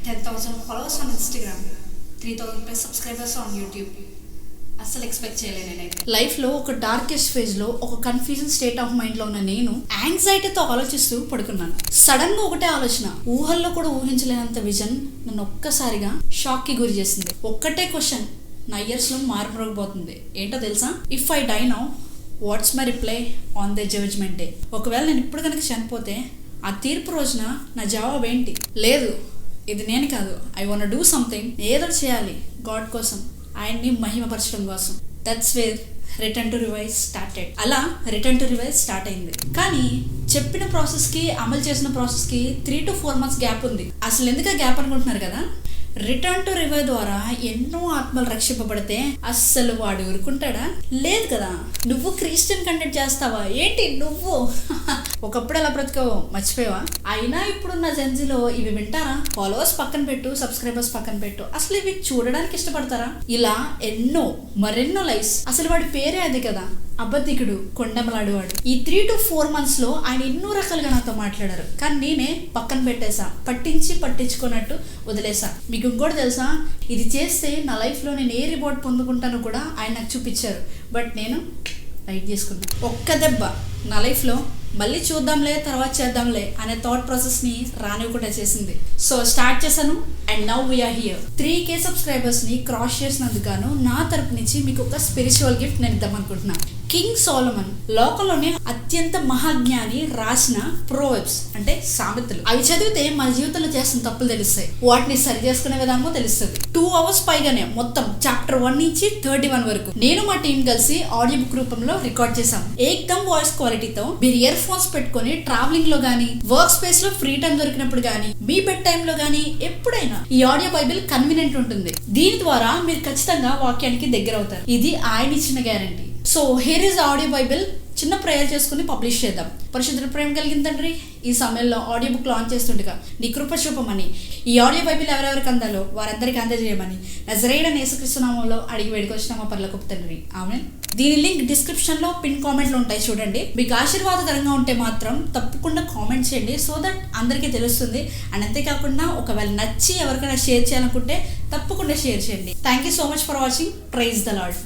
10,000 followers on Instagram, 3,000 plus subscribers on YouTube. అస్సలు expect చేయలేదు నేనైతే. లైఫ్లో ఒక డార్కెస్ట్ ఫేజ్లో ఒక కన్ఫ్యూజన్ స్టేట్ ఆఫ్ మైండ్లో ఉన్న నేను యాంగ్జైటీతో ఆలోచిస్తూ పడుకున్నాను. సడన్గా ఒకటే ఆలోచన, ఊహల్లో కూడా ఊహించలేనంత విజన్ నన్ను ఒక్కసారిగా షాక్కి గురి చేసింది. ఒక్కటే క్వశ్చన్ నా ఇయర్స్లో మారుమోగబోతుంది. ఏంటో తెలుసా? If I die now, what's my reply on the judgement day? ఒకవేళ నేను ఇప్పుడు కనుక చనిపోతే ఆ తీర్పు రోజున నా జవాబు ఏంటి? లేదు, ఇది నేను కాదు, ఐ వాంట్ డూ సంథింగ్, ఏదో చేయాలి గాడ్ కోసం, ఆయన్ని మహిమపరచడం కోసం. That's where return to revise started. అలా రిటర్న్ టు రివైజ్ స్టార్ట్ అయింది. కానీ చెప్పిన ప్రాసెస్కి, అమలు చేసిన ప్రాసెస్కి 3 to 4 months గ్యాప్ ఉంది. అసలు ఎందుకు గ్యాప్ అనుకుంటున్నారు కదా? రిటర్న్ టు రివైవ్ ద్వారా ఎన్నో ఆత్మలు రక్షింపబడితే అస్సలు వాడు ఊరుకుంటాడా? లేదు కదా. నువ్వు క్రిస్టియన్ కంటెంట్ చేస్తావా ఏంటి? నువ్వు ఒకప్పుడు అలా బ్రతికావు, మర్చిపోయావా? అయినా ఇప్పుడున్న జెన్జీలో ఇవి వింటారా? ఫాలోవర్స్ పక్కన పెట్టు, సబ్స్క్రైబర్స్ పక్కన పెట్టు, అసలు ఇవి చూడడానికి ఇష్టపడతారా? ఇలా మరెన్నో లైఫ్స్. అసలు వాడి పేరే అది కదా, అబద్ధికుడు, కొండమలాడువాడు. ఈ 3 to 4 months లో ఆయన ఎన్నో రకాలుగా నాతో మాట్లాడారు. కానీ నేనే పక్కన పెట్టేసా, పట్టించుకున్నట్టు వదిలేసా. మీకు ఇంకోటి తెలుసా? ఇది చేస్తే నా లైఫ్లో నేను ఏ రివార్డ్ పొందుకుంటానో కూడా ఆయన నాకు చూపించారు. బట్ నేను రైట్ చేసుకున్నాను. ఒక్క దెబ్బ నా లైఫ్లో మళ్ళీ చూద్దాంలే, తర్వాత చేద్దాంలే అనే థాట్ ప్రాసెస్ని రానివ్వకుండా చేసింది. సో స్టార్ట్ చేశాను and now we are here. 3K సబ్స్క్రైబర్స్ని క్రాస్ చేసినందుకు గాను నా తరపు నుంచి మీకు ఒక స్పిరిచువల్ గిఫ్ట్ నేను ఇద్దామనుకుంటున్నాను. కింగ్ సోలమన్, లోకంలోనే అత్యంత మహాజ్ఞాని, రాసిన ప్రోవర్బ్స్ అంటే సామెతలు. అవి చదివితే మన జీవితంలో చేస్తున్న తప్పులు తెలుస్తాయి, వాటిని సరి చేసుకునే విధానమో తెలుస్తుంది. 2 hours పైగానే మొత్తం చాప్టర్ 1 నుంచి 31 వరకు నేను మా టీం కలిసి ఆడియో బుక్ రూపంలో రికార్డ్ చేశాం. ఏకదమ్ వాయిస్ క్వాలిటీతో మీరు ఇయర్ ఫోన్స్ పెట్టుకొని ట్రావెలింగ్ లో గానీ, వర్క్ స్పేస్ లో ఫ్రీ టైం దొరికినప్పుడు గానీ, మీ బెడ్ టైమ్ లో గానీ, ఎప్పుడైనా ఈ ఆడియో బైబిల్ కన్వీనియంట్ ఉంటుంది. దీని ద్వారా మీరు ఖచ్చితంగా వాక్యానికి దగ్గర అవుతారు. ఇది ఆయన ఇచ్చిన guarantee. So here is audio Bible. చిన్న ప్రేయర్ చేసుకుని పబ్లిష్ చేద్దాం. పరిశుద్ధ ప్రేమ కలిగిన తండ్రి, ఈ సమయంలో ఆడియో బుక్ లాంచ్ చేస్తుండగా నీ కృప చూపమని, ఈ ఆడియో బైబిల్ ఎవరెవరికి అందాలో వారందరికీ అందజేయమని నజరేయుడైన యేసుక్రీస్తు నామములో అడిగి వేడుకొచ్చిన మా పరలోకపు తండ్రి, ఆమేన్. దీని లింక్ డిస్క్రిప్షన్ లో, పిన్ కామెంట్లో ఉంటాయి చూడండి. మీకు ఆశీర్వాదకరంగా ఉంటే మాత్రం తప్పకుండా కామెంట్ చేయండి, సో దట్ అందరికీ తెలుస్తుంది. అండ్ అంతేకాకుండా ఒకవేళ నచ్చి ఎవరికైనా షేర్ చేయాలనుకుంటే తప్పకుండా షేర్ చేయండి. Thank you so much for watching. Praise the lord.